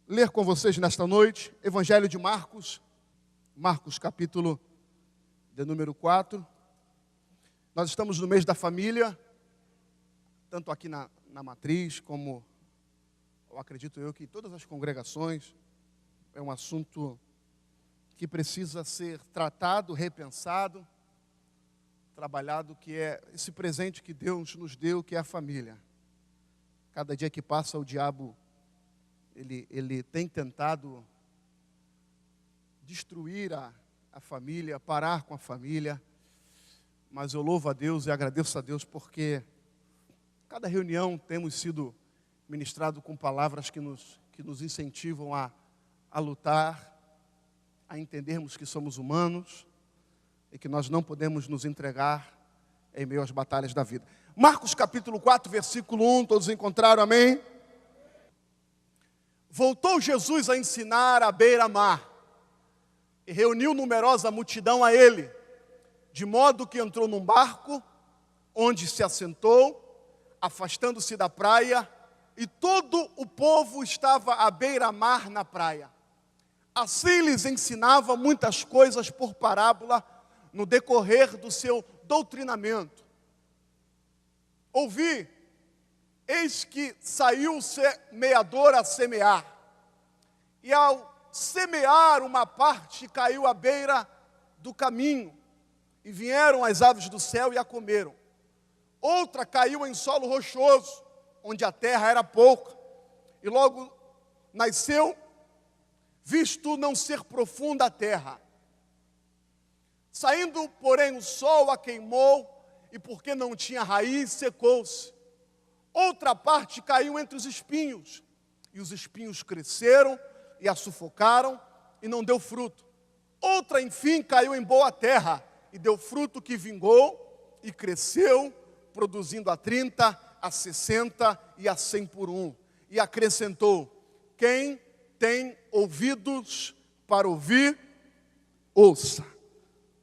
ler com vocês nesta noite, Evangelho de Marcos, Marcos capítulo de número 4. Nós estamos no mês da família, tanto aqui na matriz, como eu acredito que em todas as congregações. É um assunto que precisa ser tratado, repensado, trabalhado, que é esse presente que Deus nos deu, que é a família. Cada dia que passa, o diabo, ele tem tentado destruir a família, parar com a família, mas eu louvo a Deus e agradeço a Deus porque cada reunião temos sido ministrado com palavras que nos incentivam a lutar, a entendermos que somos humanos e que nós não podemos nos entregar em meio às batalhas da vida. Marcos capítulo 4, versículo 1, todos encontraram, amém? Voltou Jesus a ensinar à beira-mar e reuniu numerosa multidão a ele, de modo que entrou num barco, onde se assentou, afastando-se da praia, e todo o povo estava à beira-mar na praia. Assim lhes ensinava muitas coisas por parábola no decorrer do seu doutrinamento. Ouvi, eis que saiu o semeador a semear, e ao semear uma parte caiu à beira do caminho, e vieram as aves do céu e a comeram. Outra caiu em solo rochoso, onde a terra era pouca, e logo nasceu, visto não ser profunda a terra. Saindo, porém, o sol a queimou, e porque não tinha raiz, secou-se. Outra parte caiu entre os espinhos, e os espinhos cresceram e a sufocaram, e não deu fruto. Outra, enfim, caiu em boa terra, e deu fruto que vingou, e cresceu, produzindo a 30, a 60 e a 100 por um. E acrescentou: quem tem ouvidos para ouvir, ouça.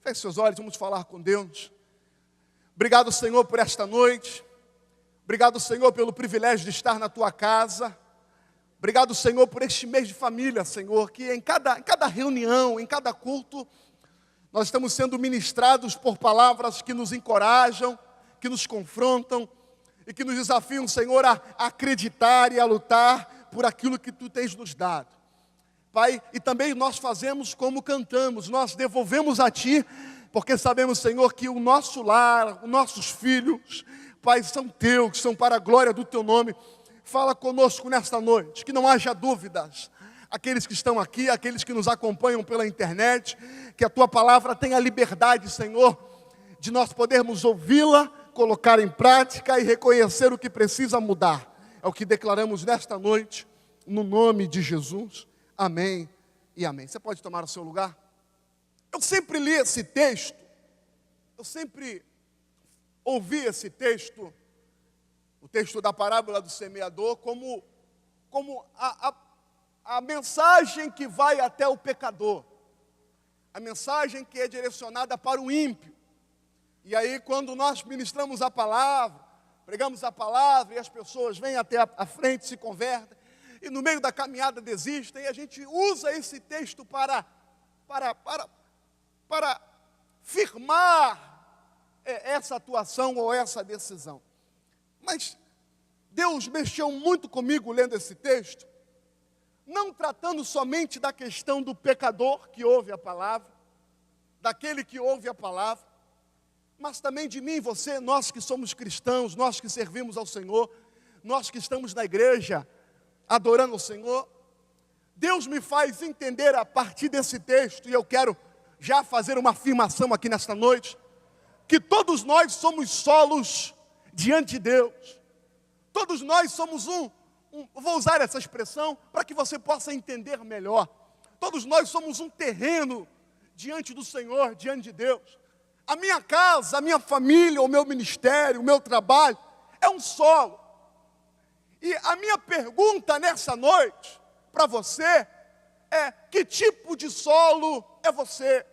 Feche seus olhos, vamos falar com Deus. Obrigado, Senhor, por esta noite. Obrigado, Senhor, pelo privilégio de estar na tua casa. Obrigado, Senhor, por este mês de família, Senhor, que em cada reunião, em cada culto, nós estamos sendo ministrados por palavras que nos encorajam, que nos confrontam e que nos desafiam, Senhor, a acreditar e a lutar por aquilo que tu tens nos dado. Pai, e também nós fazemos como cantamos, nós devolvemos a ti, porque sabemos, Senhor, que o nosso lar, os nossos filhos, Pai, são teus, são para a glória do teu nome. Fala conosco nesta noite, que não haja dúvidas. Aqueles que estão aqui, aqueles que nos acompanham pela internet, que a tua palavra tenha liberdade, Senhor, de nós podermos ouvi-la, colocar em prática e reconhecer o que precisa mudar. É o que declaramos nesta noite, no nome de Jesus. Amém e amém. Você pode tomar o seu lugar? Eu sempre li esse texto, eu sempre ouvi esse texto, o texto da parábola do semeador, como a mensagem que vai até o pecador, a mensagem que é direcionada para o ímpio. E aí, quando nós ministramos a palavra, pregamos a palavra e as pessoas vêm até a frente, se convertem, e no meio da caminhada desistem, e a gente usa esse texto para firmar essa atuação ou essa decisão. Mas Deus mexeu muito comigo lendo esse texto, não tratando somente da questão do pecador que ouve a palavra, daquele que ouve a palavra, mas também de mim e você, nós que somos cristãos, nós que servimos ao Senhor, nós que estamos na igreja, adorando o Senhor. Deus me faz entender a partir desse texto, e eu quero já fazer uma afirmação aqui nesta noite, que todos nós somos solos diante de Deus. Todos nós somos vou usar essa expressão para que você possa entender melhor. Todos nós somos um terreno diante do Senhor, diante de Deus. A minha casa, a minha família, o meu ministério, o meu trabalho é um solo. E a minha pergunta nessa noite para você é: que tipo de solo é você?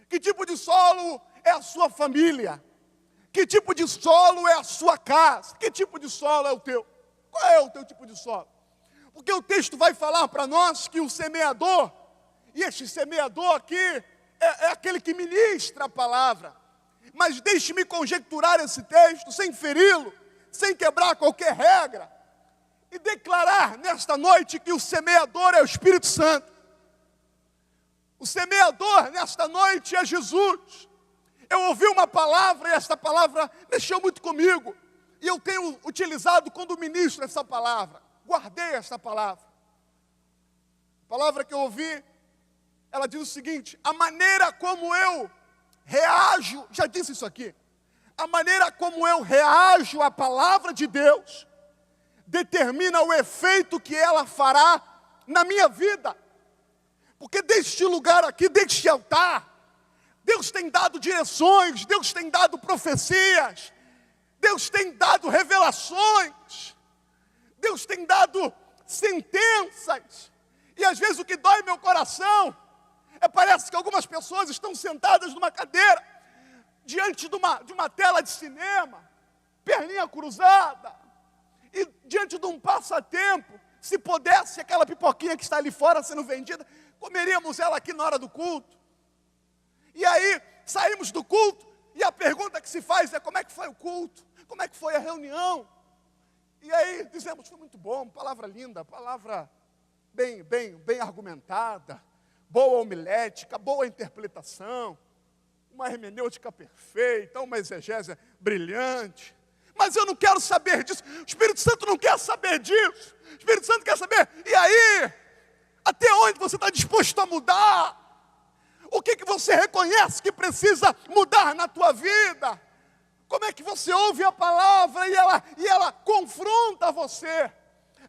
Que tipo de solo é a sua família? Que tipo de solo é a sua casa? Que tipo de solo é o teu? Qual é o teu tipo de solo? Porque o texto vai falar para nós que o semeador, e este semeador aqui é aquele que ministra a palavra. Mas deixe-me conjecturar esse texto sem feri-lo, sem quebrar qualquer regra, e declarar nesta noite que o semeador é o Espírito Santo. O semeador nesta noite é Jesus. Eu ouvi uma palavra e esta palavra mexeu muito comigo. E eu tenho utilizado quando ministro essa palavra. Guardei esta palavra. A palavra que eu ouvi, ela diz o seguinte: a maneira como eu reajo, já disse isso aqui, a maneira como eu reajo à palavra de Deus determina o efeito que ela fará na minha vida. Porque deste lugar aqui, deste altar, Deus tem dado direções, Deus tem dado profecias, Deus tem dado revelações, Deus tem dado sentenças. E às vezes o que dói meu coração parece que algumas pessoas estão sentadas numa cadeira, diante de uma tela de cinema, perninha cruzada, e diante de um passatempo. Se pudesse, aquela pipoquinha que está ali fora sendo vendida, comeríamos ela aqui na hora do culto. E aí, saímos do culto, e a pergunta que se faz é: como é que foi o culto? Como é que foi a reunião? E aí, dizemos: foi muito bom, palavra linda, palavra bem argumentada, boa homilética, boa interpretação, uma hermenêutica perfeita, uma exegese brilhante. Mas eu não quero saber disso. O Espírito Santo não quer saber disso. O Espírito Santo quer saber: e aí? Até onde você está disposto a mudar? O que você reconhece que precisa mudar na tua vida? Como é que você ouve a palavra e ela confronta você?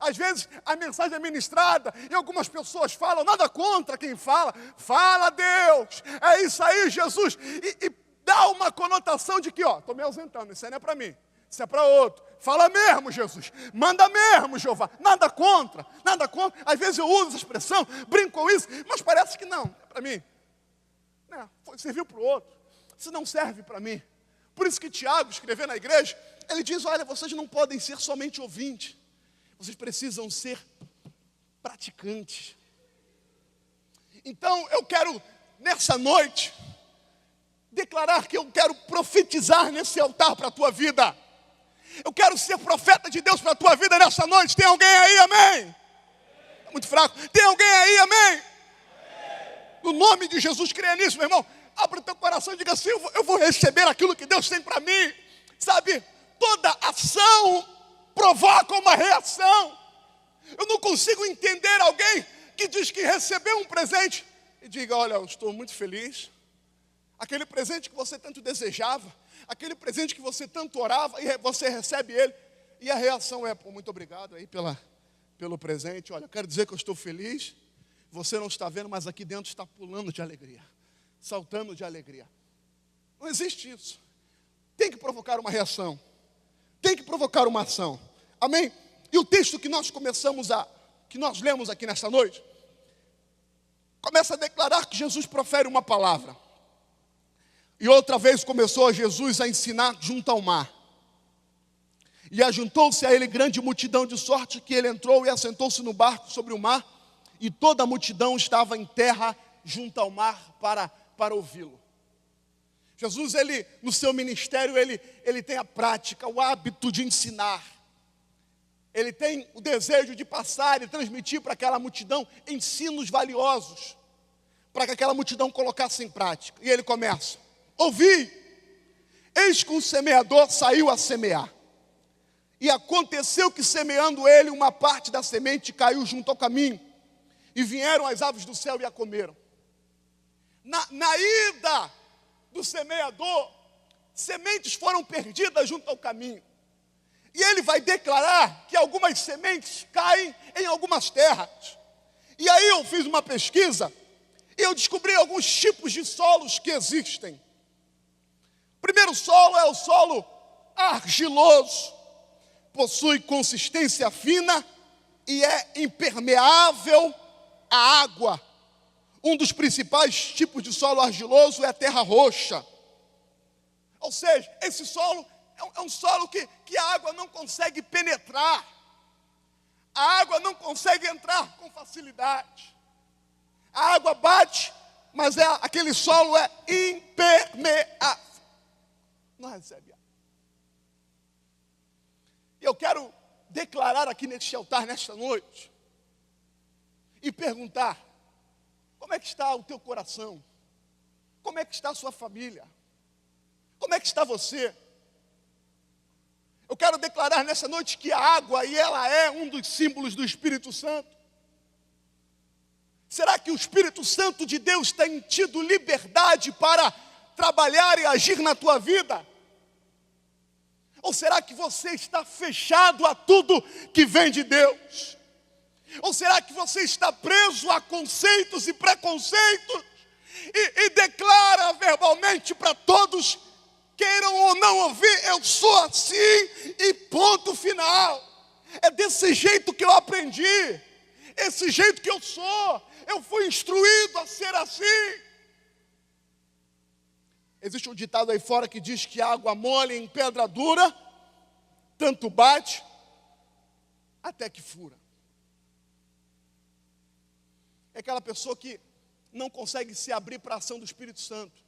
Às vezes a mensagem é ministrada e algumas pessoas falam, nada contra quem fala, fala Deus, é isso aí Jesus, e dá uma conotação de que, estou me ausentando, isso aí não é para mim, isso é para outro. Fala mesmo, Jesus, manda mesmo, Jeová, nada contra, às vezes eu uso essa expressão, brinco com isso, mas parece que não é para mim, serviu para o outro, isso não serve para mim. Por isso que Tiago, escrevendo na igreja, ele diz: olha, vocês não podem ser somente ouvintes, vocês precisam ser praticantes. Então eu quero, nessa noite, declarar que eu quero profetizar nesse altar para a tua vida. Eu quero ser profeta de Deus para a tua vida nessa noite. Tem alguém aí, amém? É muito fraco. Tem alguém aí, amém? No nome de Jesus, creia nisso, meu irmão. Abra o teu coração e diga assim: eu vou receber aquilo que Deus tem para mim. Sabe, toda ação provoca uma reação. Eu não consigo entender alguém que diz que recebeu um presente e diga: olha, eu estou muito feliz. Aquele presente que você tanto desejava, aquele presente que você tanto orava, e você recebe ele, e a reação é: pô, muito obrigado aí pelo presente. Olha, eu quero dizer que eu estou feliz. Você não está vendo, mas aqui dentro está pulando de alegria, saltando de alegria. Não existe isso. Tem que provocar uma reação, tem que provocar uma ação. Amém? E o texto que nós que nós lemos aqui nesta noite, começa a declarar que Jesus profere uma palavra. E outra vez começou Jesus a ensinar junto ao mar. E ajuntou-se a ele grande multidão, de sorte que ele entrou e assentou-se no barco sobre o mar, e toda a multidão estava em terra junto ao mar para ouvi-lo. Jesus, ele, no seu ministério, ele tem a prática, o hábito de ensinar. Ele tem o desejo de passar e transmitir para aquela multidão ensinos valiosos, para que aquela multidão colocasse em prática. E ele começa: ouvi, eis que um semeador saiu a semear. E aconteceu que, semeando ele, uma parte da semente caiu junto ao caminho, e vieram as aves do céu e a comeram. Na ida do semeador, sementes foram perdidas junto ao caminho. E ele vai declarar que algumas sementes caem em algumas terras. E aí eu fiz uma pesquisa e eu descobri alguns tipos de solos que existem. O primeiro solo é o solo argiloso. Possui consistência fina e é impermeável à água. Um dos principais tipos de solo argiloso é a terra roxa. Ou seja, esse solo é um solo que a água não consegue penetrar. A água não consegue entrar com facilidade. A água bate, mas aquele solo é impermeável. Não recebe água. E eu quero declarar aqui neste altar, nesta noite, e perguntar: como é que está o teu coração? Como é que está a sua família? Como é que está você? Eu quero declarar nessa noite que a água, e ela é um dos símbolos do Espírito Santo. Será que o Espírito Santo de Deus tem tido liberdade para trabalhar e agir na tua vida? Ou será que você está fechado a tudo que vem de Deus? Ou será que você está preso a conceitos e preconceitos e declara verbalmente para todos, queiram ou não ouvir, eu sou assim e ponto final. É desse jeito que eu aprendi, esse jeito que eu sou, eu fui instruído a ser assim. Existe um ditado aí fora que diz que água mole em pedra dura, tanto bate até que fura. É aquela pessoa que não consegue se abrir para a ação do Espírito Santo.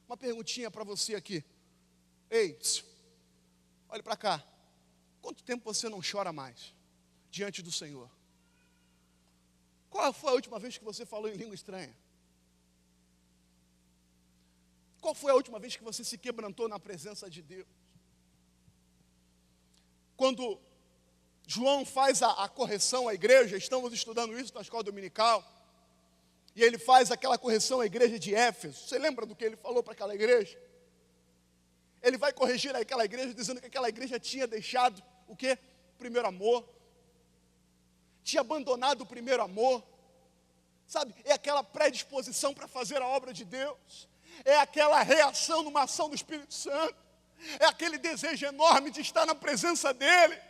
Uma perguntinha para você aqui. Ei, olhe para cá. Quanto tempo você não chora mais diante do Senhor? Qual foi a última vez que você falou em língua estranha? Qual foi a última vez que você se quebrantou na presença de Deus? Quando João faz a correção à igreja, estamos estudando isso na escola dominical, e ele faz aquela correção à igreja de Éfeso. Você lembra do que ele falou para aquela igreja? Ele vai corrigir aquela igreja dizendo que aquela igreja tinha deixado o quê? O primeiro amor. Tinha abandonado o primeiro amor. Sabe, é aquela predisposição para fazer a obra de Deus. É aquela reação numa ação do Espírito Santo. É aquele desejo enorme de estar na presença dEle.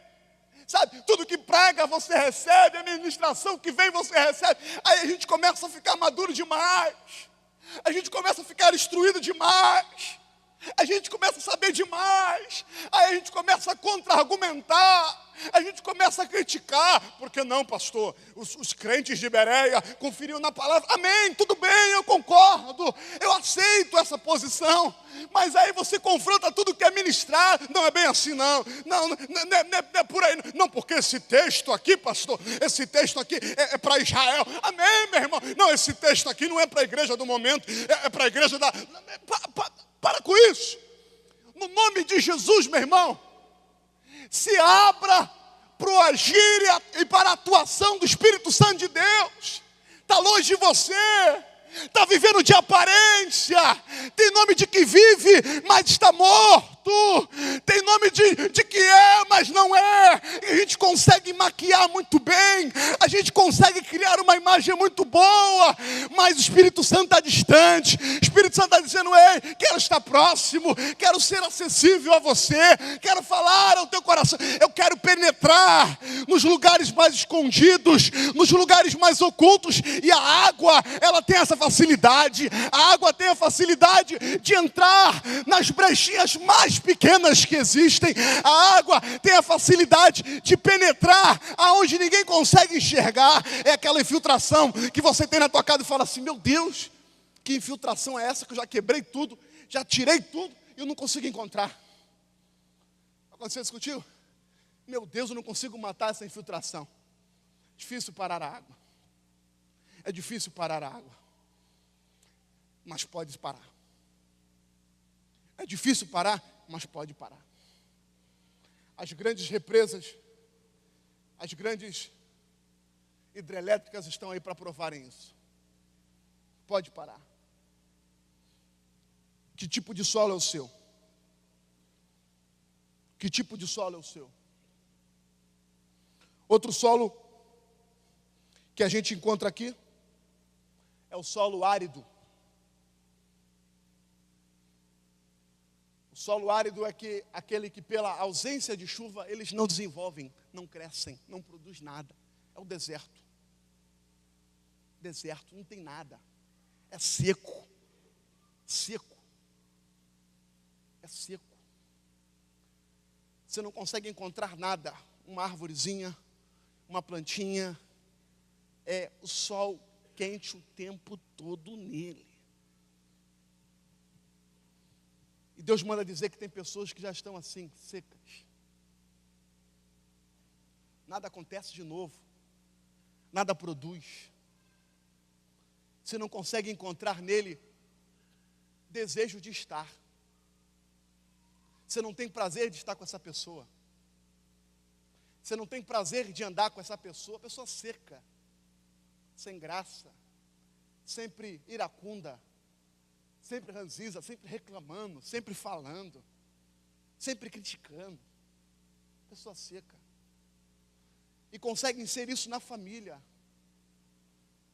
Sabe, tudo que prega você recebe, a ministração que vem você recebe. Aí a gente começa a ficar maduro demais. A gente começa a ficar instruído demais. A gente começa a saber demais. Aí a gente começa a contra-argumentar. A gente começa a criticar. Por que não, pastor? Os crentes de Bereia conferiam na palavra. Amém, tudo bem, eu concordo. Eu aceito essa posição. Mas aí você confronta tudo que é ministrado. Não é bem assim, não. Não é por aí. Não, porque esse texto aqui, pastor, esse texto aqui é para Israel. Amém, meu irmão. Não, esse texto aqui não é para a igreja do momento. É para a igreja da... Para com isso. No nome de Jesus, meu irmão, se abra para o agir e para a atuação do Espírito Santo de Deus. Está longe de você, está vivendo de aparência, tem nome de que vive, mas está morto, tem nome de que é, mas não é. E a gente consegue maquiar muito bem, a gente consegue criar uma imagem muito boa, mas o Espírito Santo está distante. O Espírito Santo está dizendo: ei, quero estar próximo, quero ser acessível a você, quero falar ao teu coração, eu quero penetrar nos lugares mais escondidos, nos lugares mais ocultos. E a água, ela tem essa facilidade, a água tem a facilidade de entrar nas brechinhas mais pequenas que existem. A água tem a facilidade de penetrar aonde ninguém consegue enxergar. É aquela infiltração que você tem na tua casa e fala assim: meu Deus, que infiltração é essa que eu já quebrei tudo, já tirei tudo e eu não consigo encontrar. Aconteceu isso contigo? Meu Deus, eu não consigo matar essa infiltração. Difícil parar a água. É difícil parar a água, mas pode parar. É difícil parar, mas pode parar. As grandes represas, as grandes hidrelétricas estão aí para provarem isso. Pode parar. Que tipo de solo é o seu? Que tipo de solo é o seu? Outro solo que a gente encontra aqui é o solo árido. O solo árido é aquele que, pela ausência de chuva, eles não desenvolvem, não crescem, não produz nada. É o deserto. Deserto, não tem nada. É seco. Seco. É seco. Você não consegue encontrar nada. Uma árvorezinha, uma plantinha, é o sol quente o tempo todo nele. E Deus manda dizer que tem pessoas que já estão assim, secas. Nada acontece de novo. Nada produz. Você não consegue encontrar nele desejo de estar. Você não tem prazer de estar com essa pessoa. Você não tem prazer de andar com essa pessoa seca, sem graça, sempre iracunda, sempre ranziza, sempre reclamando, sempre falando, sempre criticando. Pessoa seca. E conseguem ser isso na família.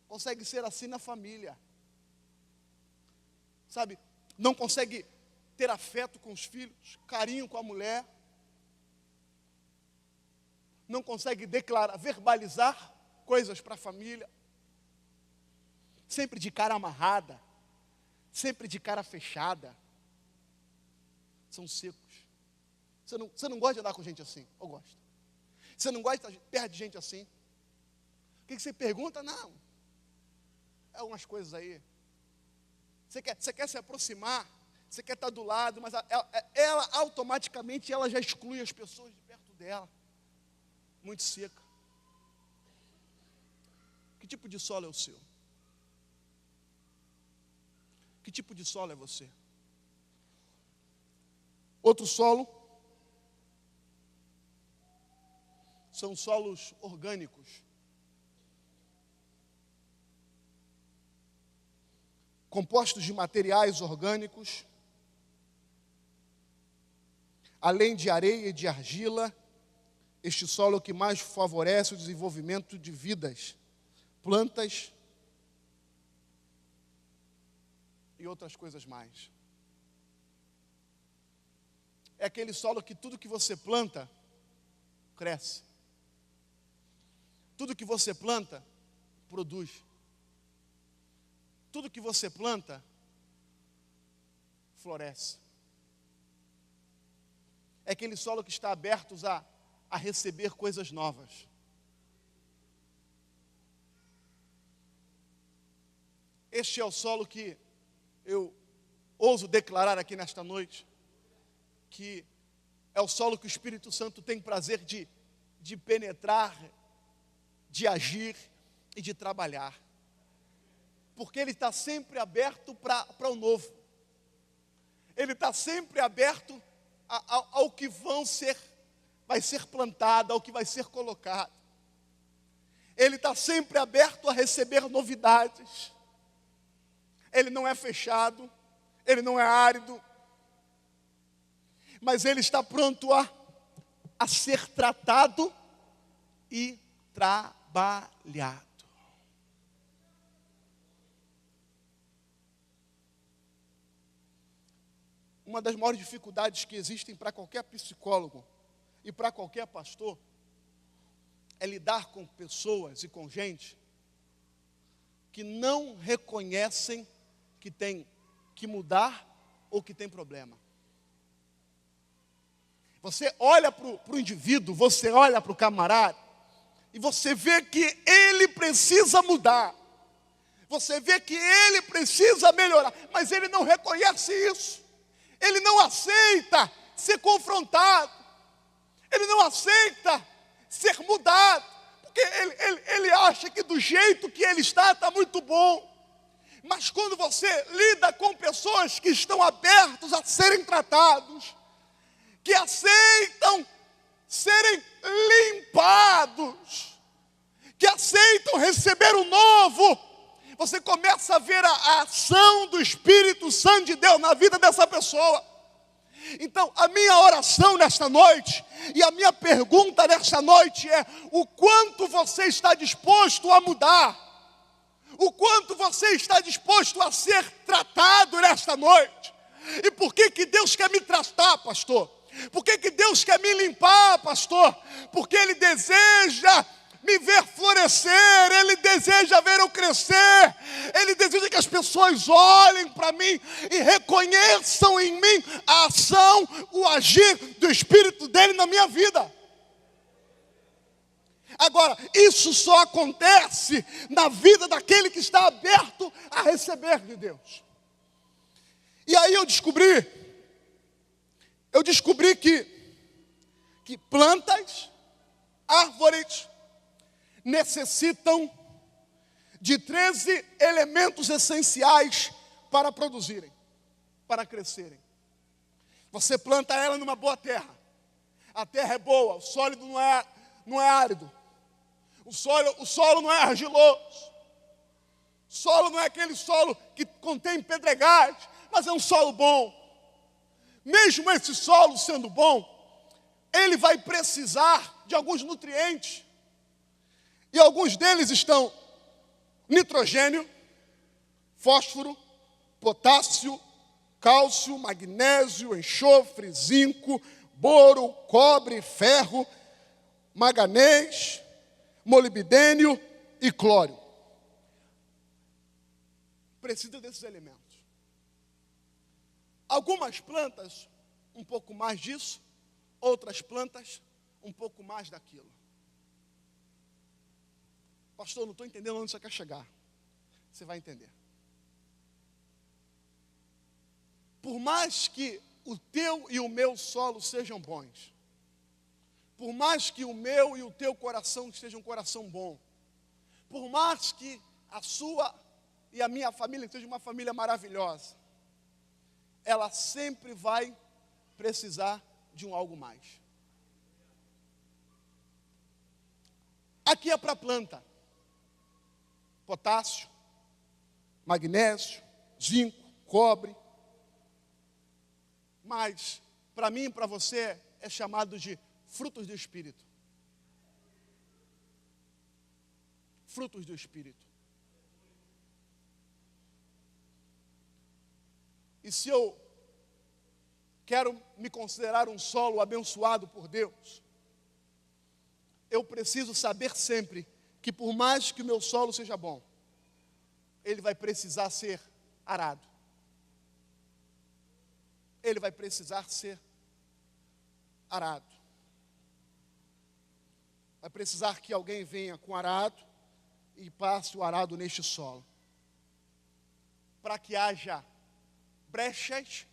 Consegue ser assim na família. Sabe, não consegue ter afeto com os filhos, carinho com a mulher. Não consegue declarar, verbalizar coisas para a família. Sempre de cara amarrada, sempre de cara fechada. São secos. Você não gosta de andar com gente assim? Ou gosta? Você não gosta de estar perto de gente assim? O que você pergunta? Não. É umas coisas aí. Você quer se aproximar, você quer estar do lado, mas ela automaticamente ela já exclui as pessoas de perto dela. Muito seca. Que tipo de solo é o seu? Que tipo de solo é você? Outro solo são solos orgânicos. Compostos de materiais orgânicos, além de areia e de argila. Este solo é o que mais favorece o desenvolvimento de vidas, plantas e outras coisas mais. É aquele solo que tudo que você planta, cresce. Tudo que você planta, produz. Tudo que você planta, floresce. É aquele solo que está aberto a receber coisas novas. Este é o solo que eu ouso declarar aqui nesta noite, que é o solo que o Espírito Santo tem prazer de penetrar, de agir e de trabalhar. Porque ele está sempre aberto para o novo. Ele está sempre aberto ao que vai ser plantado, ao que vai ser colocado. Ele está sempre aberto a receber novidades. Ele não é fechado, ele não é árido, mas ele está pronto a ser tratado e trabalhado. Uma das maiores dificuldades que existem para qualquer psicólogo e para qualquer pastor é lidar com pessoas e com gente que não reconhecem que tem que mudar ou que tem problema. Você olha para o indivíduo, você olha para o camarada e você vê que ele precisa mudar. Você vê que ele precisa melhorar, mas ele não reconhece isso. Ele não aceita ser confrontado. Ele não aceita ser mudado. Porque ele acha que do jeito que ele está muito bom. Mas quando você lida com pessoas que estão abertos a serem tratados, que aceitam serem limpados, que aceitam receber o novo, você começa a ver a ação do Espírito Santo de Deus na vida dessa pessoa. Então, a minha oração nesta noite e a minha pergunta nesta noite é: o quanto você está disposto a mudar? O quanto você está disposto a ser tratado nesta noite? E por que Deus quer me tratar, pastor? Por que Deus quer me limpar, pastor? Porque Ele deseja me ver florescer, Ele deseja ver eu crescer, Ele deseja que as pessoas olhem para mim e reconheçam em mim a ação, o agir do Espírito dEle na minha vida. Agora, isso só acontece na vida daquele que está aberto a receber de Deus. E aí eu descobri que plantas, árvores, necessitam de 13 elementos essenciais para produzirem, para crescerem. Você planta ela numa boa terra. A terra é boa, o sólido não é árido. O solo não é argiloso. O solo não é aquele solo que contém pedregais, mas é um solo bom. Mesmo esse solo sendo bom, ele vai precisar de alguns nutrientes. E alguns deles estão nitrogênio, fósforo, potássio, cálcio, magnésio, enxofre, zinco, boro, cobre, ferro, manganês, molibdênio e clório. Precisa desses elementos. Algumas plantas, um pouco mais disso, outras plantas, um pouco mais daquilo. Pastor, não estou entendendo onde você quer chegar. Você vai entender. Por mais que o teu e o meu solo sejam bons, por mais que o meu e o teu coração estejam um coração bom, por mais que a sua e a minha família seja uma família maravilhosa, ela sempre vai precisar de um algo mais. Aqui é para a planta. Potássio, magnésio, zinco, cobre. Mas, para mim e para você, é chamado de frutos do Espírito. Frutos do Espírito. E se eu quero me considerar um solo abençoado por Deus, eu preciso saber sempre que por mais que o meu solo seja bom, ele vai precisar ser arado. Ele vai precisar ser arado. Vai precisar que alguém venha com arado e passe o arado neste solo. Para que haja brechas,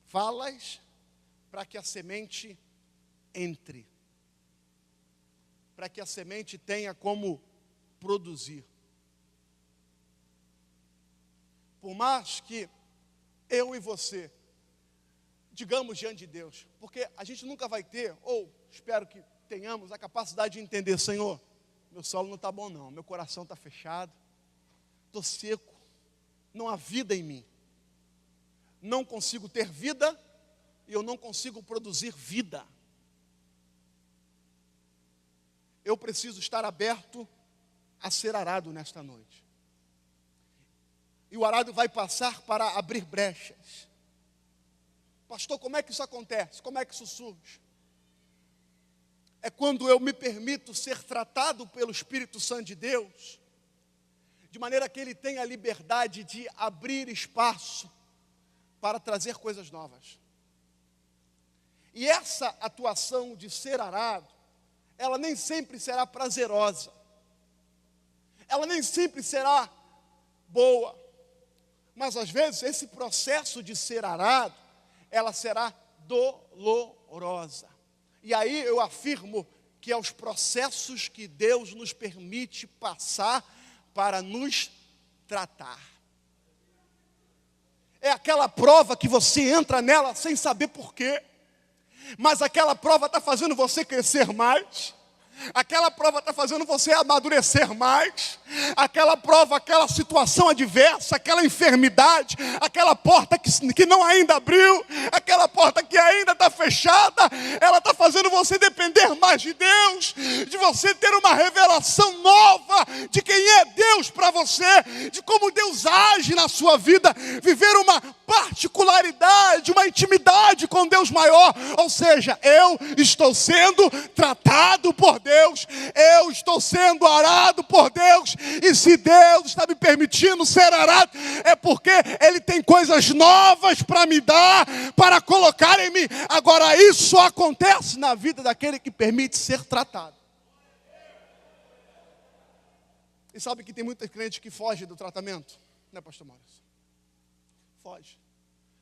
valas, para que a semente entre. Para que a semente tenha como produzir. Por mais que eu e você digamos diante de Deus, porque a gente nunca vai ter, ou espero que tenhamos a capacidade de entender, Senhor, meu solo não está bom não, meu coração está fechado, estou seco, não há vida em mim, não consigo ter vida e eu não consigo produzir vida. Eu preciso estar aberto a ser arado nesta noite. E o arado vai passar para abrir brechas. Pastor, como é que isso acontece? Como é que isso surge? É quando eu me permito ser tratado pelo Espírito Santo de Deus, de maneira que Ele tenha a liberdade de abrir espaço para trazer coisas novas. E essa atuação de ser arado, ela nem sempre será prazerosa. Ela nem sempre será boa. Mas às vezes esse processo de ser arado, ela será dolorosa. E aí eu afirmo que é os processos que Deus nos permite passar para nos tratar. É aquela prova que você entra nela sem saber porquê. Mas aquela prova está fazendo você crescer mais. Aquela prova está fazendo você amadurecer mais. Aquela prova, aquela situação adversa, aquela enfermidade, aquela porta que não ainda abriu, aquela porta que ainda está fechada, ela está fazendo você depender mais de Deus, de você ter uma revelação nova de quem é Deus para você, de como Deus age na sua vida, viver uma particularidade, uma intimidade com Deus maior. Ou seja, eu estou sendo tratado por Deus, eu estou sendo arado por Deus, e se Deus está me permitindo ser arado, é porque Ele tem coisas novas para me dar, para colocar em mim. Agora, isso só acontece na vida daquele que permite ser tratado. E sabe que tem muita crente que foge do tratamento? Né, pastor Maurício? Foge.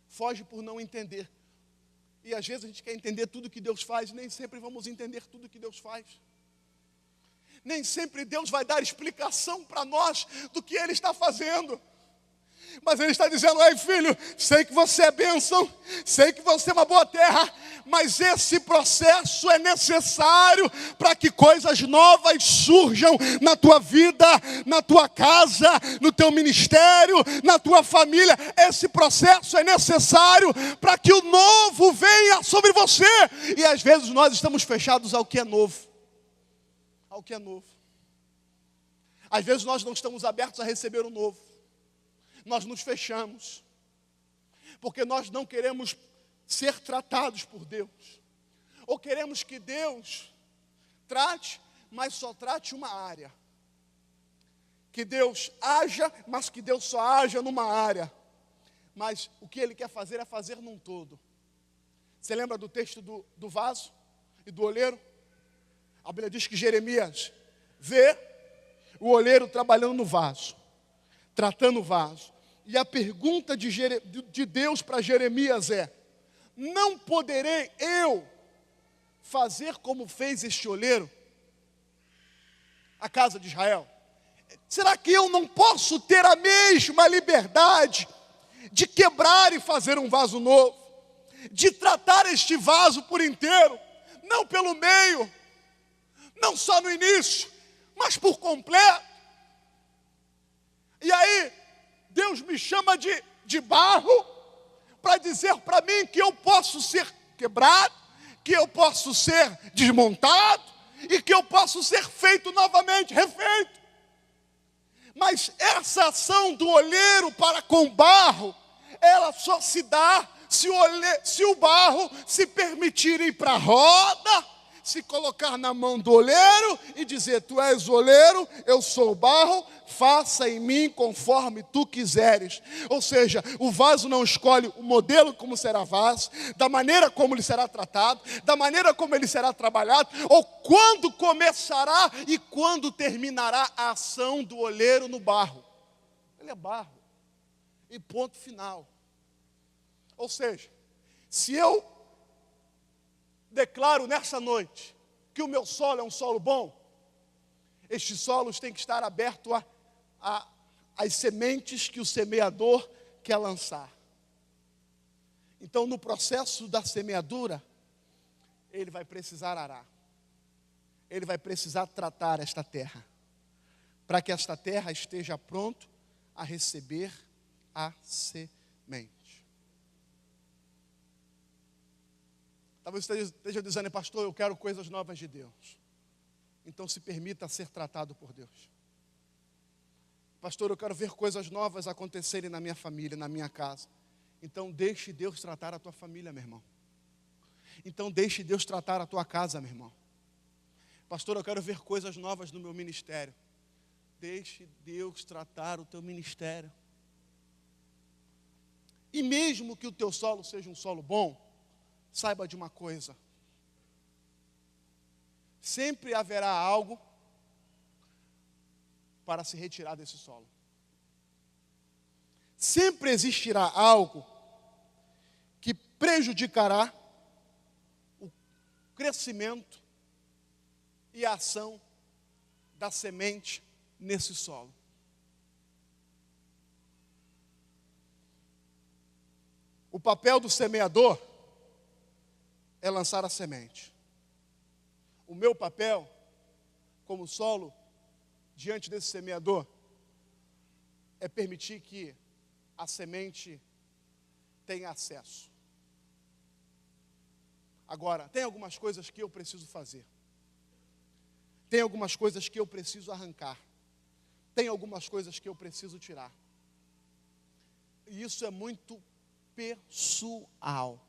Foge por não entender. E às vezes a gente quer entender tudo que Deus faz, nem sempre vamos entender tudo que Deus faz. Nem sempre Deus vai dar explicação para nós do que Ele está fazendo. Mas Ele está dizendo: ei filho, sei que você é bênção, sei que você é uma boa terra, mas esse processo é necessário para que coisas novas surjam na tua vida, na tua casa, no teu ministério, na tua família. Esse processo é necessário para que o novo venha sobre você. E às vezes nós estamos fechados ao que é novo. Ao que é novo. Às vezes nós não estamos abertos a receber o novo. Nós nos fechamos, porque nós não queremos ser tratados por Deus, ou queremos que Deus trate, mas só trate uma área, que Deus haja, mas que Deus só haja numa área, mas o que Ele quer fazer é fazer num todo. Você lembra do texto do vaso e do olheiro? A Bíblia diz que Jeremias vê o olheiro trabalhando no vaso, tratando o vaso. E a pergunta de Deus para Jeremias é: não poderei eu fazer como fez este olheiro, a casa de Israel? Será que eu não posso ter a mesma liberdade de quebrar e fazer um vaso novo? De tratar este vaso por inteiro, não pelo meio, não só no início, mas por completo? E aí, Deus me chama de barro para dizer para mim que eu posso ser quebrado, que eu posso ser desmontado e que eu posso ser feito novamente, refeito. Mas essa ação do olheiro para com o barro, ela só se dá se o barro se permitir ir para a roda, se colocar na mão do olheiro e dizer: tu és o olheiro, eu sou o barro, faça em mim conforme tu quiseres. Ou seja, o vaso não escolhe o modelo como será vaso, da maneira como ele será tratado, da maneira como ele será trabalhado, ou quando começará e quando terminará a ação do olheiro no barro. Ele é barro. E ponto final. Ou seja, se eu declaro nessa noite que o meu solo é um solo bom, estes solos têm que estar abertos às sementes que o semeador quer lançar. Então, no processo da semeadura, ele vai precisar arar. Ele vai precisar tratar esta terra, para que esta terra esteja pronta a receber a semente. Talvez você esteja dizendo: pastor, eu quero coisas novas de Deus. Então se permita ser tratado por Deus. Pastor, eu quero ver coisas novas acontecerem na minha família, na minha casa. Então deixe Deus tratar a tua família, meu irmão. Então deixe Deus tratar a tua casa, meu irmão. Pastor, eu quero ver coisas novas no meu ministério. Deixe Deus tratar o teu ministério. E mesmo que o teu solo seja um solo bom, saiba de uma coisa: sempre haverá algo para se retirar desse solo. Sempre existirá algo que prejudicará o crescimento e a ação da semente nesse solo. O papel do semeador é lançar a semente. O meu papel, como solo, diante desse semeador, é permitir que a semente tenha acesso. Agora, tem algumas coisas que eu preciso fazer. Tem algumas coisas que eu preciso arrancar. Tem algumas coisas que eu preciso tirar. E isso é muito pessoal.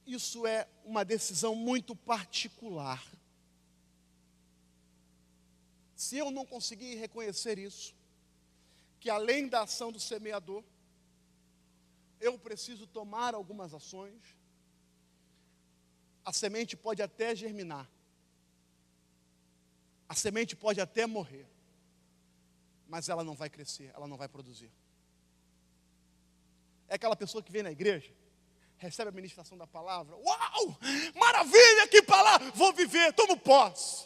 Isso é uma decisão muito particular. Se eu não conseguir reconhecer isso, que além da ação do semeador, eu preciso tomar algumas ações, a semente pode até germinar. A semente pode até morrer, mas ela não vai crescer, ela não vai produzir. É aquela pessoa que vem na igreja, recebe a ministração da palavra, uau, maravilha, que palavra, vou viver, tomo posse.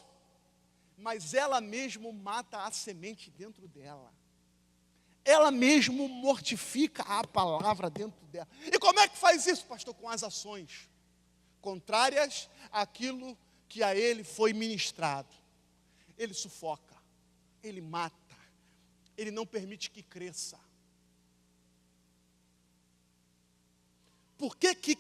Mas ela mesmo mata a semente dentro dela. Ela mesmo mortifica a palavra dentro dela. E como é que faz isso, pastor? Com as ações contrárias àquilo que a ele foi ministrado. Ele sufoca, ele mata, ele não permite que cresça. Por que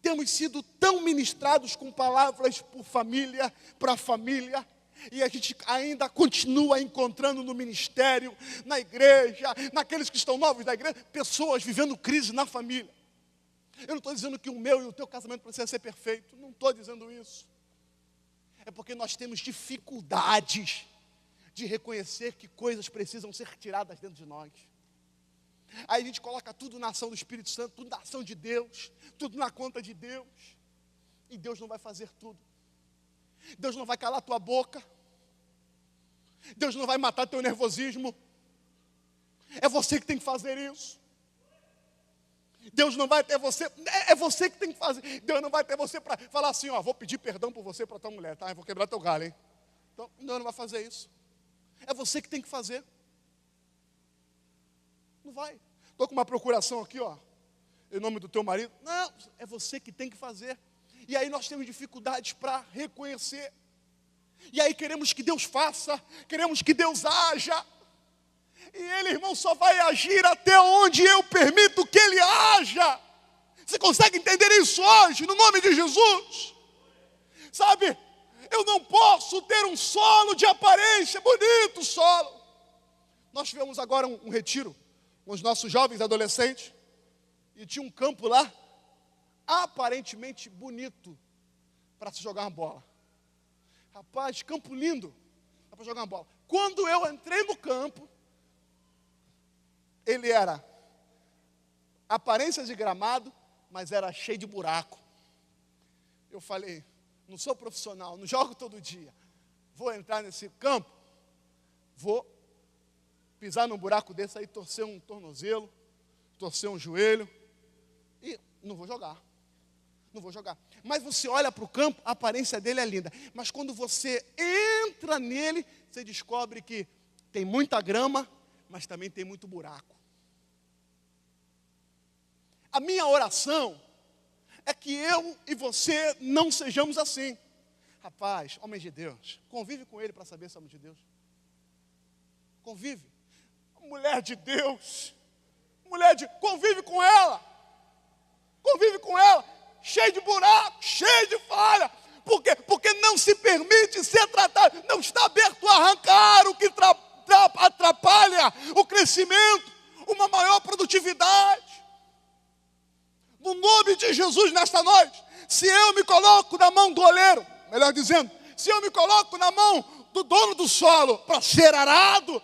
temos sido tão ministrados com palavras por família, para a família, e a gente ainda continua encontrando no ministério, na igreja, naqueles que estão novos da igreja, pessoas vivendo crise na família? Eu não estou dizendo que o meu e o teu casamento precisa ser perfeito, não estou dizendo isso. É porque nós temos dificuldades de reconhecer que coisas precisam ser tiradas dentro de nós. Aí a gente coloca tudo na ação do Espírito Santo, tudo na ação de Deus, tudo na conta de Deus. E Deus não vai fazer tudo. Deus não vai calar tua boca. Deus não vai matar teu nervosismo. É você que tem que fazer isso. Deus não vai ter você, é você que tem que fazer. Deus não vai ter você para falar assim, ó, vou pedir perdão por você para tua mulher, tá? Eu vou quebrar teu galho, hein? Então, Deus não vai fazer isso. É você que tem que fazer. Não vai. Estou com uma procuração aqui, ó, em nome do teu marido. Não, é você que tem que fazer. E aí nós temos dificuldades para reconhecer. E aí queremos que Deus faça, queremos que Deus haja. E Ele, irmão, só vai agir até onde eu permito que Ele haja. Você consegue entender isso hoje, no nome de Jesus? Sabe, eu não posso ter um solo de aparência, bonito solo. Nós tivemos agora um retiro com os nossos jovens adolescentes, e tinha um campo lá, aparentemente bonito, para se jogar uma bola. Rapaz, campo lindo, dá para jogar uma bola. Quando eu entrei no campo, ele era aparência de gramado, mas era cheio de buraco. Eu falei, não sou profissional, não jogo todo dia. Vou entrar nesse campo, vou pisar num buraco desse aí, torcer um tornozelo, torcer um joelho, e não vou jogar. Não vou jogar. Mas você olha para o campo, a aparência dele é linda. Mas quando você entra nele, você descobre que tem muita grama, mas também tem muito buraco. A minha oração é que eu e você não sejamos assim. Rapaz, homem de Deus, convive com ele para saber se é homem de Deus. Convive. Mulher de Deus, convive com ela. Convive com ela. Cheio de buraco, cheio de falha. Por quê? Porque não se permite ser tratado, não está aberto a arrancar o que atrapalha o crescimento, uma maior produtividade. No nome de Jesus, nesta noite, se eu me coloco na mão do oleiro, melhor dizendo, se eu me coloco na mão do dono do solo para ser arado,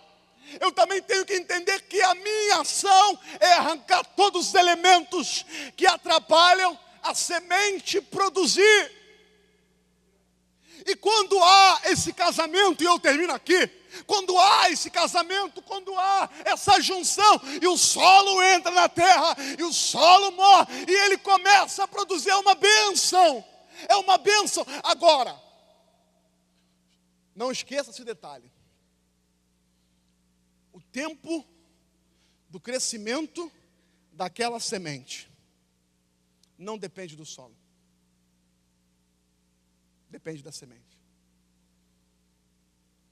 eu também tenho que entender que a minha ação é arrancar todos os elementos que atrapalham a semente produzir. E quando há esse casamento, e eu termino aqui, quando há esse casamento, quando há essa junção, e o solo entra na terra, e o solo morre, e ele começa a produzir, é uma bênção, é uma bênção. Agora, não esqueça esse detalhe, o tempo do crescimento daquela semente não depende do solo. Depende da semente.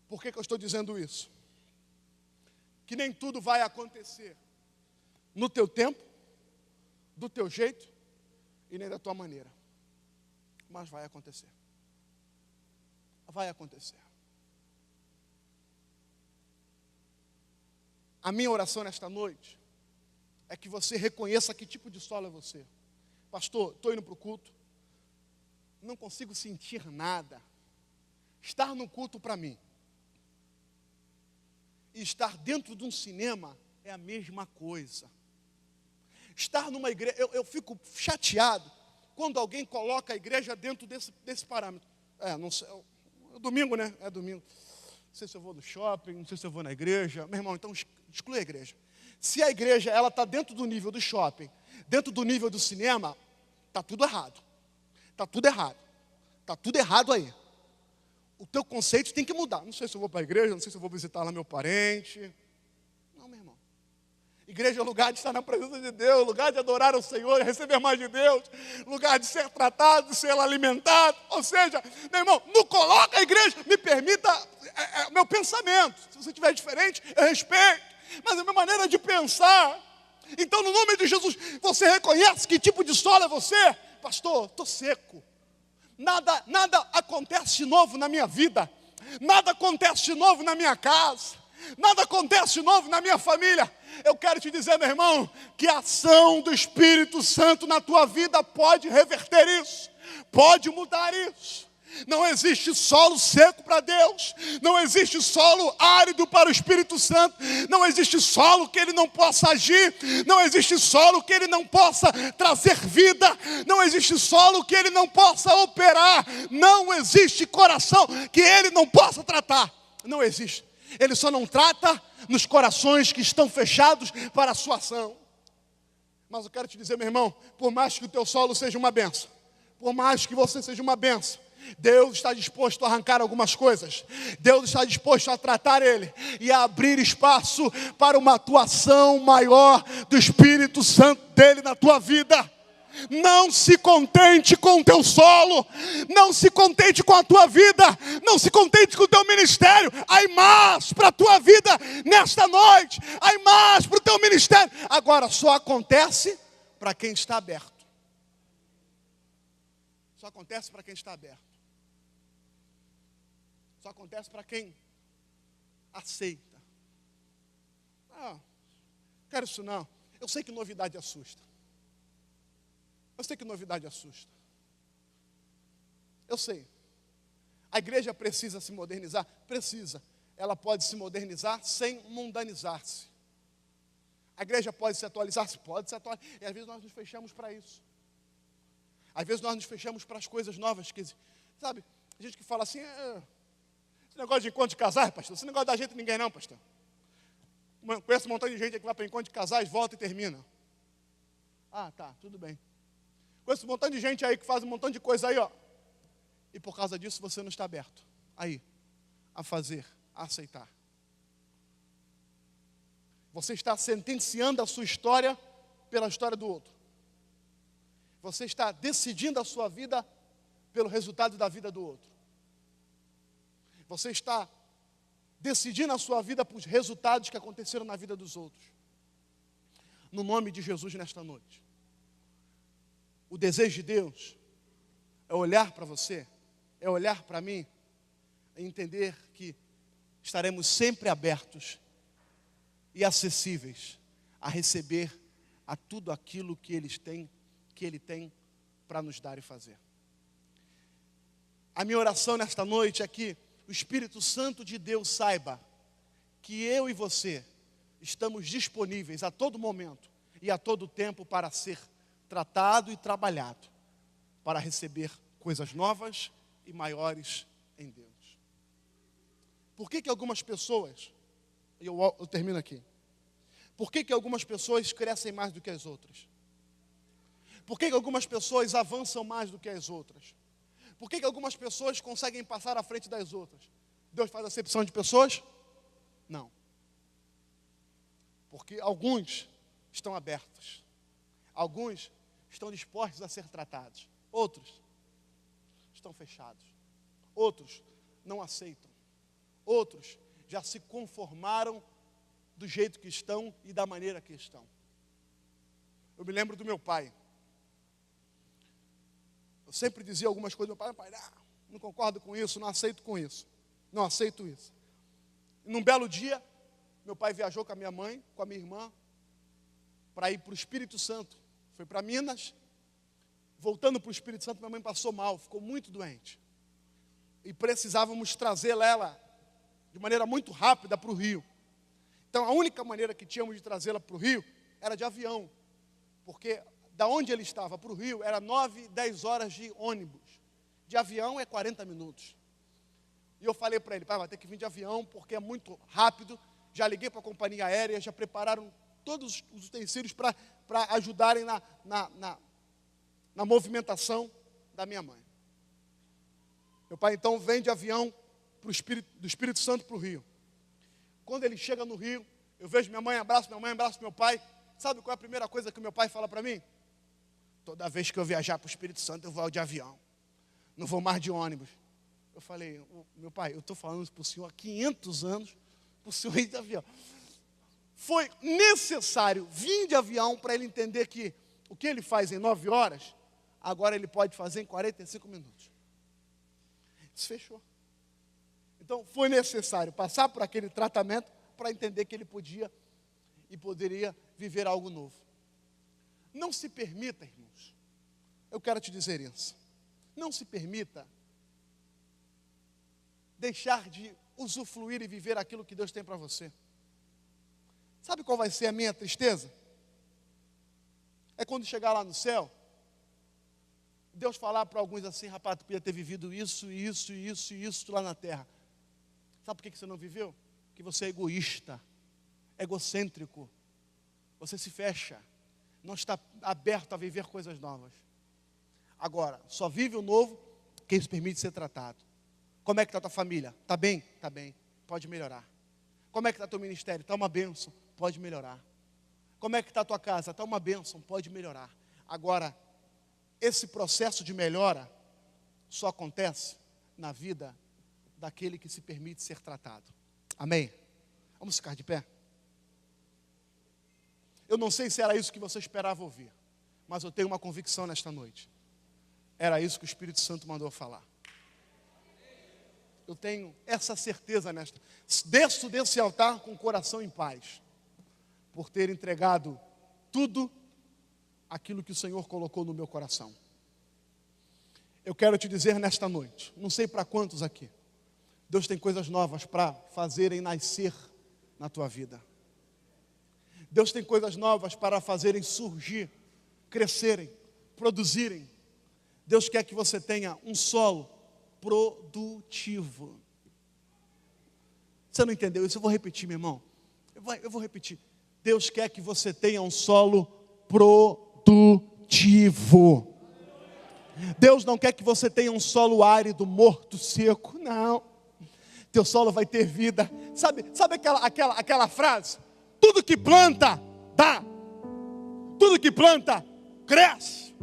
Por que eu estou dizendo isso? Que nem tudo vai acontecer no teu tempo, do teu jeito e nem da tua maneira. Mas vai acontecer. Vai acontecer. A minha oração nesta noite é que você reconheça que tipo de solo é você. Pastor, estou indo para o culto, não consigo sentir nada. Estar no culto para mim e estar dentro de um cinema é a mesma coisa. Estar numa igreja, eu fico chateado quando alguém coloca a igreja dentro desse parâmetro. Não sei, Domingo, né? É domingo. Não sei se eu vou no shopping, não sei se eu vou na igreja. Meu irmão, então exclui a igreja. Se a igreja ela está dentro do nível do shopping, dentro do nível do cinema, está tudo errado. Está tudo errado. Está tudo errado aí. O teu conceito tem que mudar. Não sei se eu vou para a igreja, não sei se eu vou visitar lá meu parente. Não, meu irmão. Igreja é lugar de estar na presença de Deus, lugar de adorar o Senhor, receber mais de Deus, lugar de ser tratado, de ser alimentado. Ou seja, meu irmão, não coloca a igreja, me permita meu pensamento. Se você tiver diferente, eu respeito. Mas a minha maneira de pensar. Então, no nome de Jesus, você reconhece que tipo de solo é você? Pastor, estou seco. Nada acontece de novo na minha vida. Nada acontece de novo na minha casa. Nada acontece de novo na minha família. Eu quero te dizer, meu irmão, que a ação do Espírito Santo na tua vida pode reverter isso. Pode mudar isso. Não existe solo seco para Deus. Não existe solo árido para o Espírito Santo. Não existe solo que Ele não possa agir. Não existe solo que Ele não possa trazer vida. Não existe solo que Ele não possa operar. Não existe coração que Ele não possa tratar. Não existe. Ele só não trata nos corações que estão fechados para a sua ação. Mas eu quero te dizer, meu irmão, por mais que o teu solo seja uma benção, por mais que você seja uma benção, Deus está disposto a arrancar algumas coisas. Deus está disposto a tratar ele e a abrir espaço para uma atuação maior do Espírito Santo dele na tua vida. Não se contente com o teu solo, não se contente com a tua vida, não se contente com o teu ministério. Há mais para a tua vida nesta noite, há mais para o teu ministério. Agora, só acontece para quem está aberto. Só acontece para quem está aberto. Só acontece para quem aceita. Não quero isso não. Eu sei que novidade assusta. Eu sei que novidade assusta. Eu sei. A igreja precisa se modernizar? Precisa. Ela pode se modernizar sem mundanizar-se. A igreja pode se atualizar? Pode se atualizar. E às vezes nós nos fechamos para isso. Às vezes nós nos fechamos para as coisas novas. Sabe, a gente que fala assim, esse negócio de encontro de casais, pastor, esse negócio dá jeito em ninguém não, pastor. Conheço um montão de gente que vai para encontro de casais, volta e termina. Ah, tá, tudo bem. Conheço um montão de gente aí que faz um montão de coisa aí, ó. E por causa disso você não está aberto aí a fazer, a aceitar. Você está sentenciando a sua história pela história do outro. Você está decidindo a sua vida pelo resultado da vida do outro. Você está decidindo a sua vida por resultados que aconteceram na vida dos outros. No nome de Jesus nesta noite. O desejo de Deus é olhar para você, é olhar para mim, é entender que estaremos sempre abertos e acessíveis a receber a tudo aquilo que Ele tem para nos dar e fazer. A minha oração nesta noite é que o Espírito Santo de Deus saiba que eu e você estamos disponíveis a todo momento e a todo tempo para ser tratado e trabalhado, para receber coisas novas e maiores em Deus. Por que algumas pessoas, eu termino aqui, por que algumas pessoas crescem mais do que as outras? Por que algumas pessoas avançam mais do que as outras? Por que algumas pessoas conseguem passar à frente das outras? Deus faz acepção de pessoas? Não. Porque alguns estão abertos. Alguns estão dispostos a ser tratados. Outros estão fechados. Outros não aceitam. Outros já se conformaram do jeito que estão e da maneira que estão. Eu me lembro do meu pai. Eu sempre dizia algumas coisas, meu pai, não concordo com isso, não aceito com isso. Não aceito isso. E num belo dia, meu pai viajou com a minha mãe, com a minha irmã, para ir para o Espírito Santo. Foi para Minas. Voltando para o Espírito Santo, minha mãe passou mal, ficou muito doente. E precisávamos trazê-la de maneira muito rápida para o Rio. Então, a única maneira que tínhamos de trazê-la para o Rio era de avião. Porque da onde ele estava para o Rio, era 9, 10 horas de ônibus. De avião é 40 minutos. E eu falei para ele, pai, vai ter que vir de avião, porque é muito rápido. Já liguei para a companhia aérea, já prepararam todos os utensílios para ajudarem na movimentação da minha mãe. Meu pai, então, vem de avião do Espírito Santo para o Rio. Quando ele chega no Rio, eu vejo minha mãe, abraço meu pai. Sabe qual é a primeira coisa que meu pai fala para mim? Toda vez que eu viajar para o Espírito Santo, eu vou de avião. Não vou mais de ônibus. Eu falei, meu pai, eu estou falando isso para o senhor há 500 anos, para o senhor ir de avião. Foi necessário vir de avião para ele entender que o que ele faz em 9 horas, agora ele pode fazer em 45 minutos. Isso fechou. Então, foi necessário passar por aquele tratamento para entender que ele podia e poderia viver algo novo. Não se permita, irmãos, eu quero te dizer isso, não se permita deixar de usufruir e viver aquilo que Deus tem para você. Sabe qual vai ser a minha tristeza? É quando chegar lá no céu, Deus falar para alguns assim, rapaz, tu podia ter vivido isso lá na terra. Sabe por que você não viveu? Porque você é egoísta, egocêntrico, você se fecha, não está aberto a viver coisas novas. Agora, só vive o novo quem se permite ser tratado. Como é que está a tua família? Está bem? Está bem, pode melhorar. Como é que está o teu ministério? Está uma bênção, pode melhorar. Como é que está a tua casa? Está uma bênção, pode melhorar. Agora, esse processo de melhora só acontece na vida daquele que se permite ser tratado. Amém? Vamos ficar de pé? Eu não sei se era isso que você esperava ouvir, mas eu tenho uma convicção nesta noite. Era isso que o Espírito Santo mandou falar. Eu tenho essa certeza nesta. Desço desse altar com o coração em paz, por ter entregado tudo aquilo que o Senhor colocou no meu coração. Eu quero te dizer nesta noite, não sei para quantos aqui, Deus tem coisas novas para fazerem nascer na tua vida. Deus tem coisas novas para fazerem surgir, crescerem, produzirem. Deus quer que você tenha um solo produtivo. Você não entendeu isso? Eu vou repetir, meu irmão. Eu vou repetir. Deus quer que você tenha um solo produtivo. Deus não quer que você tenha um solo árido, morto, seco. Não. Teu solo vai ter vida. Sabe aquela frase? Tudo que planta, dá. Tudo que planta, cresce.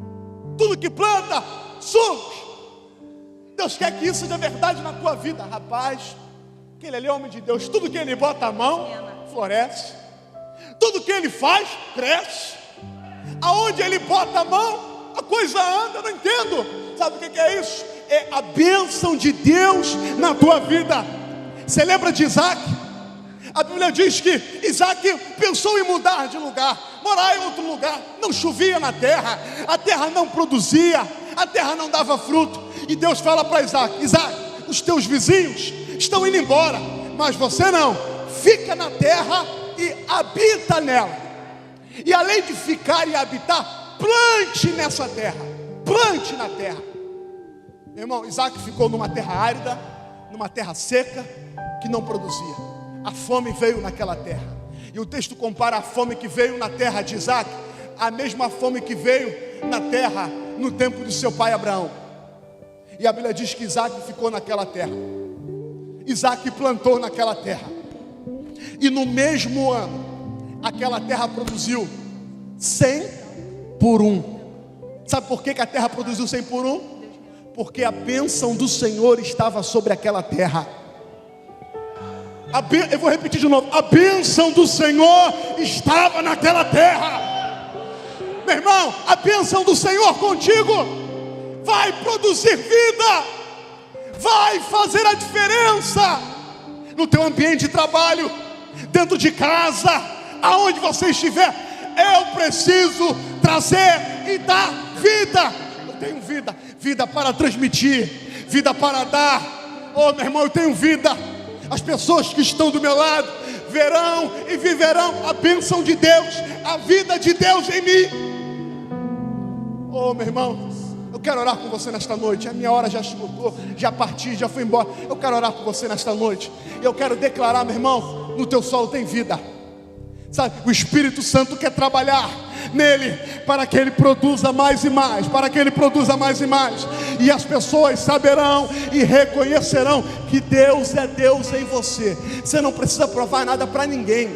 Tudo que planta, surge. Deus quer que isso seja verdade na tua vida. Rapaz, aquele ali é homem de Deus. Tudo que ele bota a mão, floresce. Tudo que ele faz, cresce. Aonde ele bota a mão, a coisa anda. Eu não entendo. Sabe o que é isso? É a bênção de Deus na tua vida. Você lembra de Isaac? A Bíblia diz que Isaac pensou em mudar de lugar, morar em outro lugar. Não chovia na terra, a terra não produzia, a terra não dava fruto. E Deus fala para Isaac: Isaac, os teus vizinhos estão indo embora, mas você não. Fica na terra e habita nela. E além de ficar e habitar, plante nessa terra. Plante na terra. Meu irmão, Isaac ficou numa terra árida, numa terra seca, que não produzia. A fome veio naquela terra. E o texto compara a fome que veio na terra de Isaac à mesma fome que veio na terra no tempo de seu pai Abraão. E a Bíblia diz que Isaac ficou naquela terra. Isaac plantou naquela terra. E no mesmo ano, aquela terra produziu 100 por 1. Sabe por que a terra produziu 100 por 1? Porque a bênção do Senhor estava sobre aquela terra. Eu vou repetir de novo. A bênção do Senhor estava naquela terra. Meu irmão, a bênção do Senhor contigo vai produzir vida, vai fazer a diferença no teu ambiente de trabalho, dentro de casa, aonde você estiver. Eu preciso trazer e dar vida. Eu tenho vida, vida para transmitir, vida para dar. Oh, meu irmão, eu tenho vida. As pessoas que estão do meu lado verão e viverão a bênção de Deus, a vida de Deus em mim. Oh, meu irmão, eu quero orar com você nesta noite. A minha hora já esgotou, já parti, já fui embora. Eu quero orar com você nesta noite. Eu quero declarar, meu irmão, no teu solo tem vida. Sabe, o Espírito Santo quer trabalhar nele para que ele produza mais e mais, para que ele produza mais e mais. E as pessoas saberão e reconhecerão que Deus é Deus em você. Você não precisa provar nada para ninguém.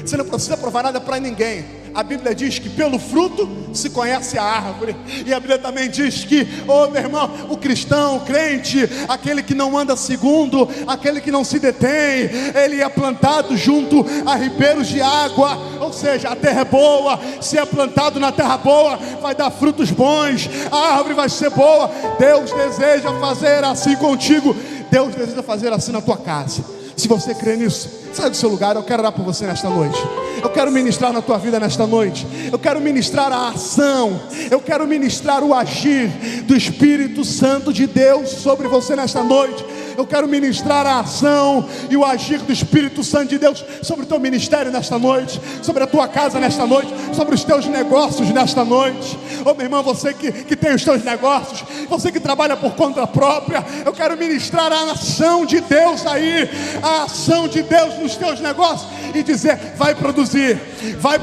Você não precisa provar nada para ninguém. A Bíblia diz que pelo fruto se conhece a árvore. E a Bíblia também diz que, meu irmão, o cristão, o crente, aquele que não anda segundo, aquele que não se detém, ele é plantado junto a ribeiros de água. Ou seja, a terra é boa. Se é plantado na terra boa, vai dar frutos bons, a árvore vai ser boa. Deus deseja fazer assim contigo. Deus deseja fazer assim na tua casa. Se você crê nisso, sai do seu lugar. Eu quero orar por você nesta noite. Eu quero ministrar na tua vida nesta noite. Eu quero ministrar a ação. Eu quero ministrar o agir do Espírito Santo de Deus sobre você nesta noite. Eu quero ministrar a ação e o agir do Espírito Santo de Deus sobre o teu ministério nesta noite, sobre a tua casa nesta noite, sobre os teus negócios nesta noite. Meu irmão, você que tem os teus negócios, você que trabalha por conta própria, eu quero ministrar a ação de Deus aí, a ação de Deus nos teus negócios e dizer: vai produzir, vai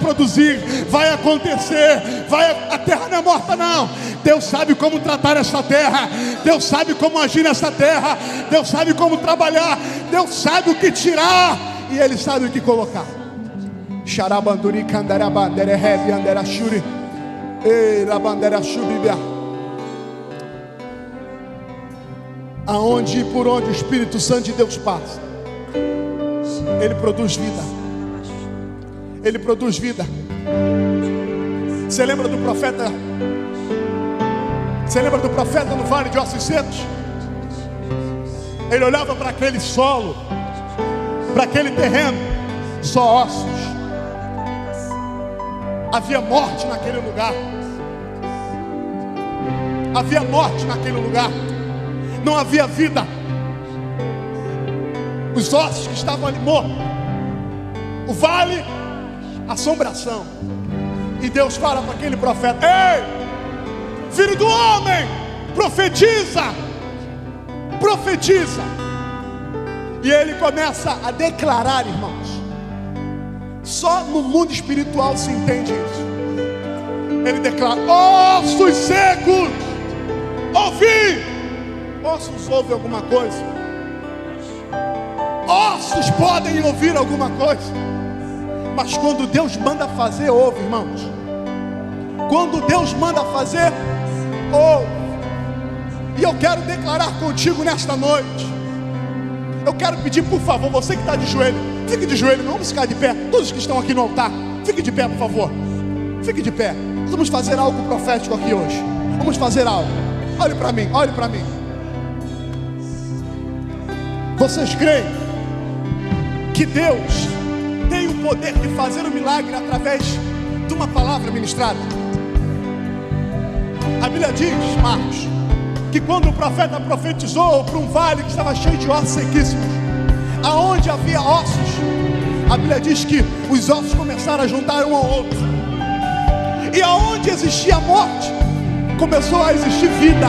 acontecer, a terra não é morta não. Deus sabe como tratar essa terra, Deus sabe como agir nessa terra, Deus sabe como trabalhar, Deus sabe o que tirar e Ele sabe o que colocar. Xarabanduri candarabandere rebi anderachuri, ei rabanderachubibia. Aonde e por onde o Espírito Santo de Deus passa, Ele produz vida. Ele produz vida. Você lembra do profeta? Você lembra do profeta no vale de ossos secos? Ele olhava para aquele solo, para aquele terreno, só ossos. Havia morte naquele lugar. Havia morte naquele lugar. Não havia vida. Os ossos que estavam ali mortos. O vale, assombração. E Deus fala para aquele profeta: ei, filho do homem, profetiza. Profetiza. E ele começa a declarar, irmãos. Só no mundo espiritual se entende isso. Ele declara: ossos secos, ouvi. Ossos ouvem alguma coisa. Ossos podem ouvir alguma coisa. Mas quando Deus manda fazer, ouve, irmãos. Quando Deus manda fazer, ouve. E eu quero declarar contigo nesta noite. Eu quero pedir, por favor, você que está de joelho, fique de joelho, não vamos ficar de pé. Todos que estão aqui no altar, fique de pé, por favor. Fique de pé. Nós vamos fazer algo profético aqui hoje. Vamos fazer algo. Olhe para mim, olhe para mim. Vocês creem que Deus tem o poder de fazer um milagre através de uma palavra ministrada? A Bíblia diz, Marcos, que quando o profeta profetizou para um vale que estava cheio de ossos sequíssimos, aonde havia ossos, a Bíblia diz que os ossos começaram a juntar um ao outro. E aonde existia morte, começou a existir vida.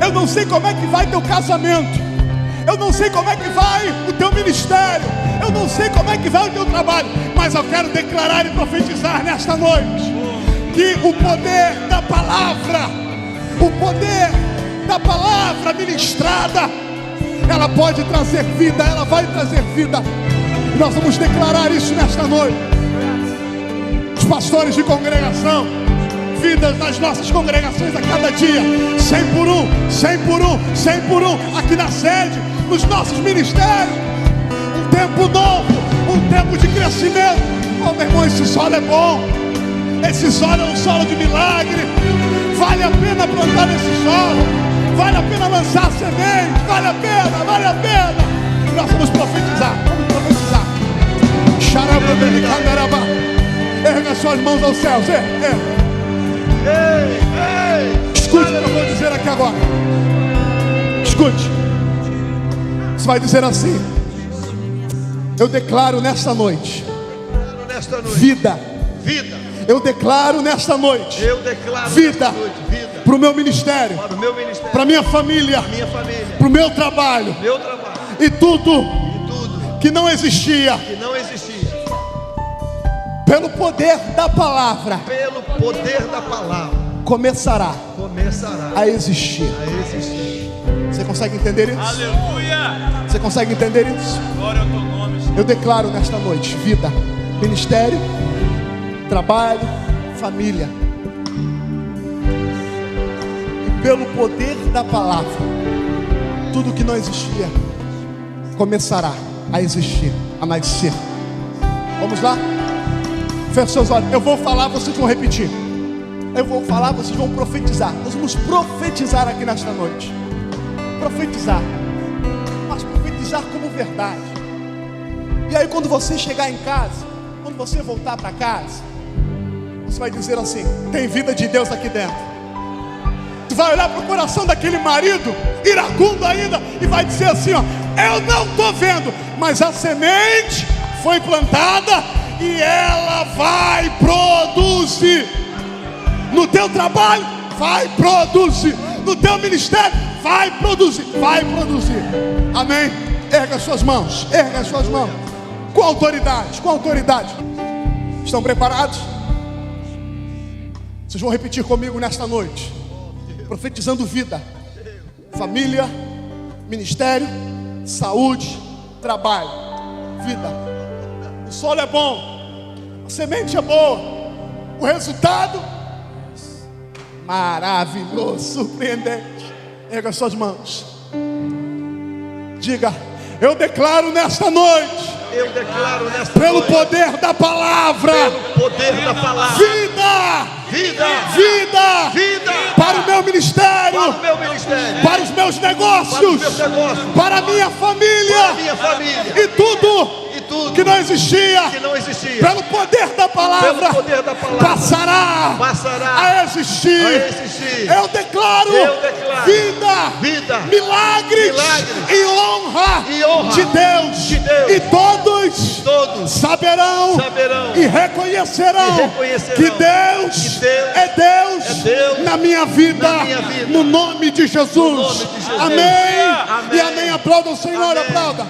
Eu não sei como é que vai teu casamento, eu não sei como é que vai o teu ministério, eu não sei como é que vai o teu trabalho, mas eu quero declarar e profetizar nesta noite que o poder da palavra, o poder da palavra ministrada, ela pode trazer vida, ela vai trazer vida. Nós vamos declarar isso nesta noite. Os pastores de congregação, vidas nas nossas congregações a cada dia, 100 por 1, 100 por 1, 100 por 1, aqui na sede, nos nossos ministérios. Um tempo novo, um tempo de crescimento. Oh, meu irmão, esse solo é bom. Esse solo é um solo de milagre. Vale a pena plantar nesse solo, vale a pena lançar semente, vale a pena, vale a pena. Nós vamos profetizar, vamos profetizar. Erga suas mãos aos céus. Escute o que eu vou dizer aqui agora. Escute. Você vai dizer assim: eu declaro nesta noite vida. Eu declaro nesta noite vida. para o meu ministério, para a minha família, para o meu trabalho, e tudo que não existia, pelo poder da palavra, começará a existir. Você consegue entender isso? Aleluia! Você consegue entender isso? Glória ao teu nome, Senhor. Eu declaro nesta noite vida, ministério, trabalho, família. E pelo poder da palavra, tudo que não existia começará a existir, a nascer. Vamos lá? Feche seus olhos. Eu vou falar, vocês vão repetir. Eu vou falar, vocês vão profetizar. Nós vamos profetizar aqui nesta noite. Profetizar, mas profetizar como verdade. E aí quando você chegar em casa, quando você voltar para casa, você vai dizer assim: tem vida de Deus aqui dentro. Tu vai olhar para o coração daquele marido, iracundo ainda, e vai dizer assim: ó, eu não estou vendo, mas a semente foi plantada e ela vai produzir. No teu trabalho, vai produzir. No teu ministério, vai produzir. Vai produzir. Amém? Erga as suas mãos. Erga as suas mãos. Com autoridade. Com autoridade. Estão preparados? Vocês vão repetir comigo nesta noite. Profetizando vida. Família, ministério, saúde, trabalho. Vida. O solo é bom. A semente é boa. O resultado maravilhoso, surpreendente. Erga suas mãos. Diga: eu declaro nesta noite, pelo poder da palavra, vida, para o meu ministério, para os meus negócios, para a minha família, e tudo que não existia, pelo poder da palavra, passará a existir. Eu declaro vida, milagres e honra de Deus, e todos saberão e reconhecerão que Deus é Deus na minha vida, no nome de Jesus. Amém. E amém. Aplauda o Senhor, aplauda.